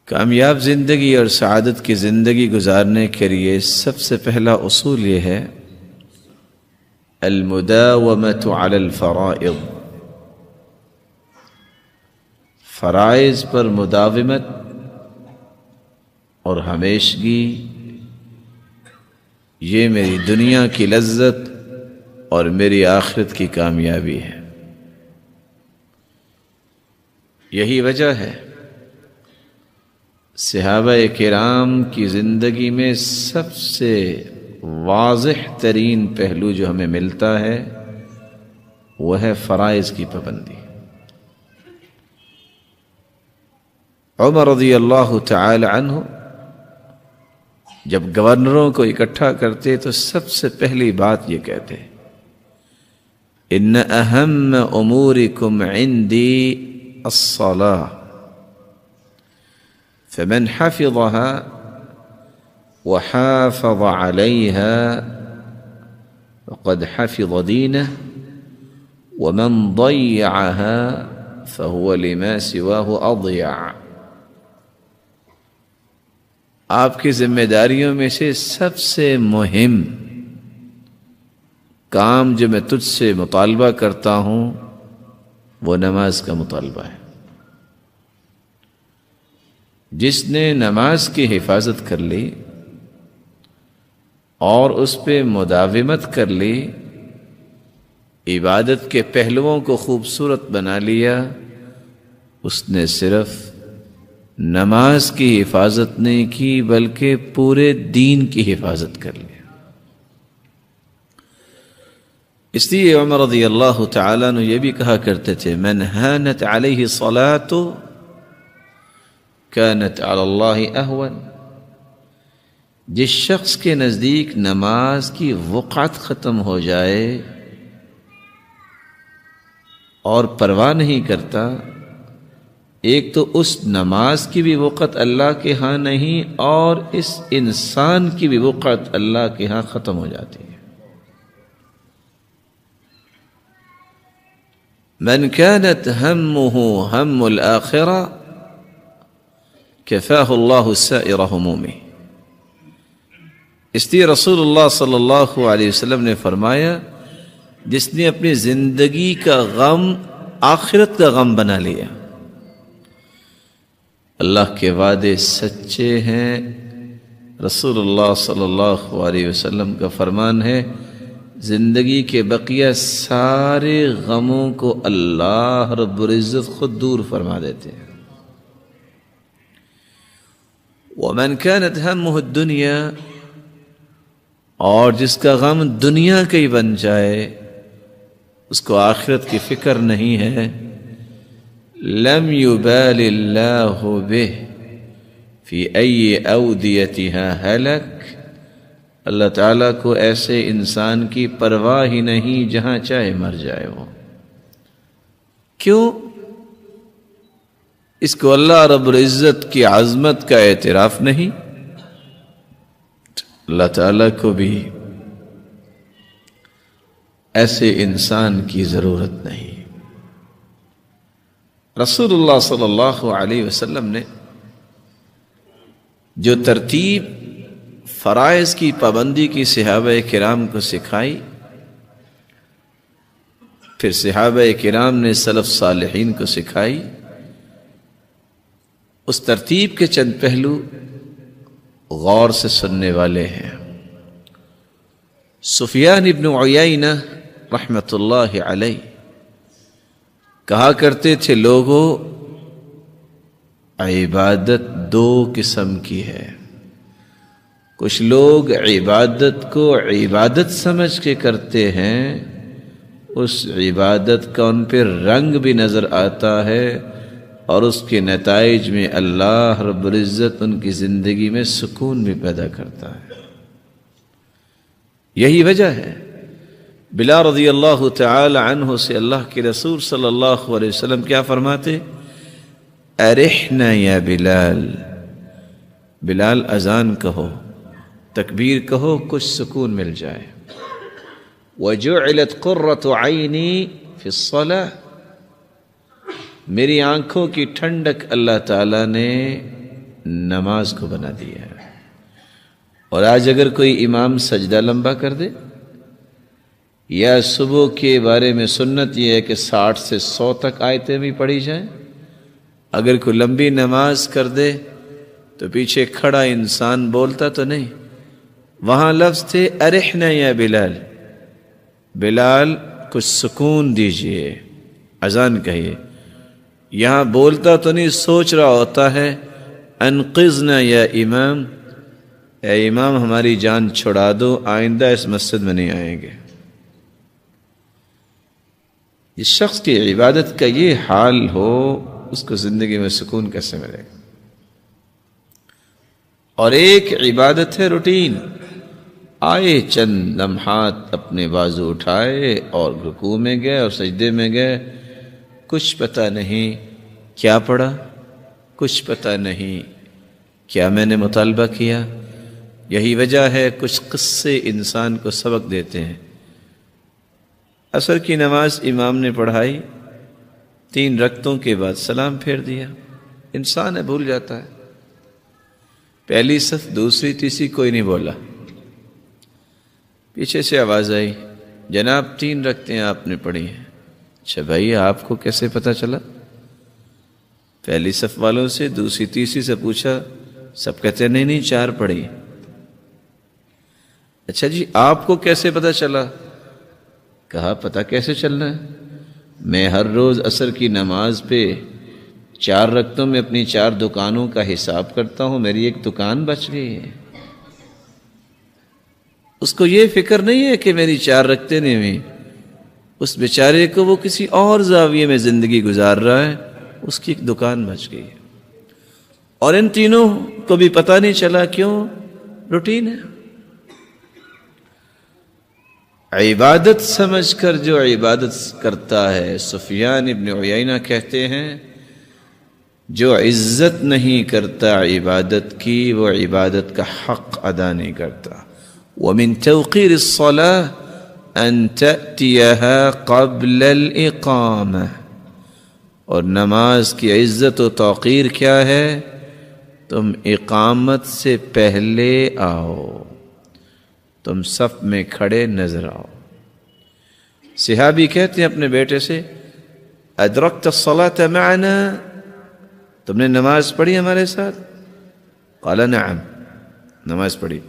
کامیاب زندگی اور سعادت کی زندگی گزارنے کے لیے سب سے پہلا اصول یہ ہے المداومۃ علی الفرائض، فرائض پر مداومت اور ہمیشگی، یہ میری دنیا کی لذت اور میری آخرت کی کامیابی ہے۔ یہی وجہ ہے صحابہ کرام کی زندگی میں سب سے واضح ترین پہلو جو ہمیں ملتا ہے وہ ہے فرائض کی پابندی۔ عمر رضی اللہ تعالی عنہ جب گورنروں کو اکٹھا کرتے تو سب سے پہلی بات یہ کہتے ان اہم امورکم عندی الصلاۃ فمن حفظها وحافظ عليها فقد حفظ دينه ومن ضيعها فهو لما سواه أضيع۔ آپ کی ذمہ داریوں میں سے سب سے مہم کام جو میں تجھ سے مطالبہ کرتا ہوں وہ نماز کا مطالبہ ہے۔ جس نے نماز کی حفاظت کر لی اور اس پہ مداومت کر لی، عبادت کے پہلوؤں کو خوبصورت بنا لیا، اس نے صرف نماز کی حفاظت نہیں کی بلکہ پورے دین کی حفاظت کر لی۔ اس لیے عمر رضی اللہ تعالیٰ نے یہ بھی کہا کرتے تھے من ہانت علیہ الصلاۃ کانت علی اللہ اہون۔ جس شخص کے نزدیک نماز کی وقعت ختم ہو جائے اور پرواہ نہیں کرتا، ایک تو اس نماز کی بھی وقت اللہ کے ہاں نہیں اور اس انسان کی بھی وقت اللہ کے ہاں ختم ہو جاتی ہے۔ من كانت همه هم الآخرة كفاه الله سائر همومه۔ اس لیے رسول اللہ صلی اللہ علیہ وسلم نے فرمایا جس نے اپنی زندگی کا غم آخرت کا غم بنا لیا، اللہ کے وعدے سچے ہیں۔ رسول اللہ صلی اللہ علیہ وسلم کا فرمان ہے زندگی کے بقیہ سارے غموں کو اللہ رب العزت خود دور فرما دیتے ہیں۔ ومن كانت همه الدنيا، اور جس کا غم دنیا کا ہی بن جائے، اس کو آخرت کی فکر نہیں ہے، لم يبال اللہ به فی ای اودیتها هلک، اللہ تعالیٰ کو ایسے انسان کی پرواہ ہی نہیں جہاں چاہے مر جائے وہ۔ کیوں؟ اس کو اللہ رب العزت کی عظمت کا اعتراف نہیں، اللہ تعالیٰ کو بھی ایسے انسان کی ضرورت نہیں۔ رسول اللہ صلی اللہ علیہ وسلم نے جو ترتیب فرائض کی پابندی کی صحابہ کرام کو سکھائی، پھر صحابہ کرام نے سلف صالحین کو سکھائی، اس ترتیب کے چند پہلو غور سے سننے والے ہیں۔ سفیان ابن عیینہ رحمۃ اللہ علیہ کہا کرتے تھے لوگوں عبادت دو قسم کی ہے، کچھ لوگ عبادت کو عبادت سمجھ کے کرتے ہیں، اس عبادت کا ان پہ رنگ بھی نظر آتا ہے اور اس کے نتائج میں اللہ رب العزت ان کی زندگی میں سکون بھی پیدا کرتا ہے۔ یہی وجہ ہے بلال رضی اللہ تعالی عنہ سے اللہ کے رسول صلی اللہ علیہ وسلم کیا فرماتے؟ ارحنا یا بلال، بلال اذان کہو، تکبیر کہو، کچھ سکون مل جائے۔ وجعلت قرۃ عینی فی الصلاۃ، میری آنکھوں کی ٹھنڈک اللہ تعالیٰ نے نماز کو بنا دیا ہے۔ اور آج اگر کوئی امام سجدہ لمبا کر دے، یا صبح کے بارے میں سنت یہ ہے کہ 60 سے 100 تک آیتیں بھی پڑھی جائیں، اگر کوئی لمبی نماز کر دے تو پیچھے کھڑا انسان بولتا تو نہیں، وہاں لفظ تھے ارحنا یا بلال، بلال کچھ سکون دیجئے، اذان کہیے۔ یہاں بولتا تو نہیں، سوچ رہا ہوتا ہے انقذنا یا امام، اے امام ہماری جان چھڑا دو، آئندہ اس مسجد میں نہیں آئیں گے۔ اس شخص کی عبادت کا یہ حال ہو، اس کو زندگی میں سکون کیسے ملے گا؟ اور ایک عبادت ہے روٹین، آئے چند لمحات اپنے بازو اٹھائے اور رکوع میں گئے اور سجدے میں گئے، کچھ پتہ نہیں کیا پڑھا، کچھ پتہ نہیں کیا میں نے مطالبہ کیا۔ یہی وجہ ہے کچھ قصے انسان کو سبق دیتے ہیں۔ عصر کی نماز امام نے پڑھائی، 3 رکعتوں کے بعد سلام پھیر دیا، انسان ہے بھول جاتا ہے، پہلی صف دوسری تیسری کوئی نہیں بولا، پیچھے سے آواز آئی جناب 3 رکعتیں آپ نے پڑھی ہیں۔ اچھا بھائی آپ کو کیسے پتہ چلا؟ پہلی صف والوں سے دوسری تیسری سے پوچھا، سب کہتے ہیں نہیں 4 پڑھی۔ اچھا جی آپ کو کیسے پتہ چلا؟ کہا پتہ کیسے چلنا ہے، میں ہر روز عصر کی نماز پہ 4 رکعتوں میں اپنی 4 دکانوں کا حساب کرتا ہوں، میری ایک دکان بچ گئی ہے۔ اس کو یہ فکر نہیں ہے کہ میری 4 رکعتیں نہیں ہوئی، اس بیچارے کو وہ کسی اور زاویے میں زندگی گزار رہا ہے، اس کی ایک دکان بچ گئی ہے۔ اور ان تینوں کو بھی پتہ نہیں چلا، کیوں؟ روٹین ہے۔ عبادت سمجھ کر جو عبادت کرتا ہے، سفیان ابن عیینہ کہتے ہیں جو عزت نہیں کرتا عبادت کی، وہ عبادت کا حق ادا نہیں کرتا۔ وَمِن تَوْقِيرِ الصَّلَاةِ أَن تَأْتِيَهَا قَبْلَ الْإِقَامَةِ، اور نماز کی عزت و توقیر کیا ہے؟ تم اقامت سے پہلے آؤ، تم صف میں کھڑے نظر آؤ۔ صحابی کہتے ہیں اپنے بیٹے سے ادرکت الصلاة معنا، تم نے نماز پڑھی ہمارے ساتھ؟ قال نعم، نماز پڑھی۔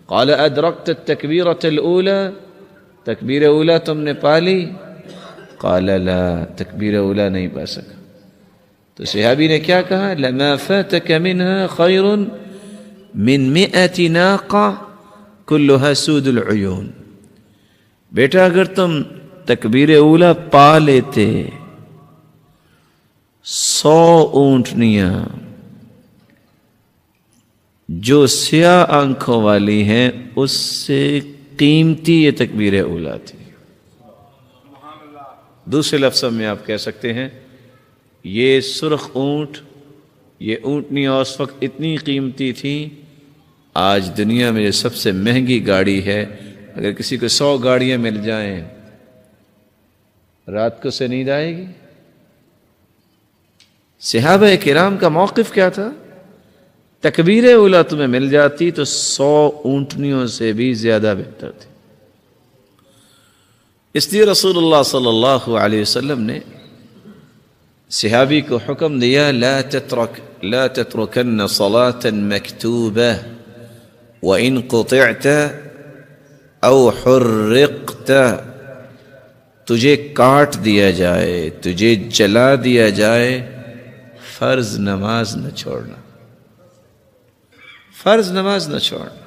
قال ادرکت التکبیرۃ الاولی، تکبیر اولا تم نے پا لی؟ قال لا، تکبیر اولا نہیں پا سکا۔ تو صحابی نے کیا کہا؟ لما فاتك منها خیر من 100 ناقہ کلها سود العیون، بیٹا اگر تم تکبیر اولا پا لیتے 100 اونٹنیاں جو سیاہ آنکھوں والی ہیں اس سے قیمتی یہ تکبیر اولا تھی۔ دوسرے لفظوں میں آپ کہہ سکتے ہیں یہ سرخ اونٹ، یہ اونٹنیاں اس وقت اتنی قیمتی تھی، آج دنیا میں سب سے مہنگی گاڑی ہے، اگر کسی کو 100 گاڑیاں مل جائیں رات کو سے نیند آئے گی؟ صحابہ کرام کا موقف کیا تھا؟ تکبیر اولا تمہیں مل جاتی تو 100 اونٹنیوں سے بھی زیادہ بہتر تھی۔ اس لیے رسول اللہ صلی اللہ علیہ وسلم نے صحابی کو حکم دیا لا تترکن صلاة مکتوبہ وَإِن قُطِعْتَ أَوْ حُرِّقْتَ، تجھے کاٹ دیا جائے، تجھے جلا دیا جائے، فرض نماز نہ چھوڑنا، فرض نماز نہ چھوڑنا۔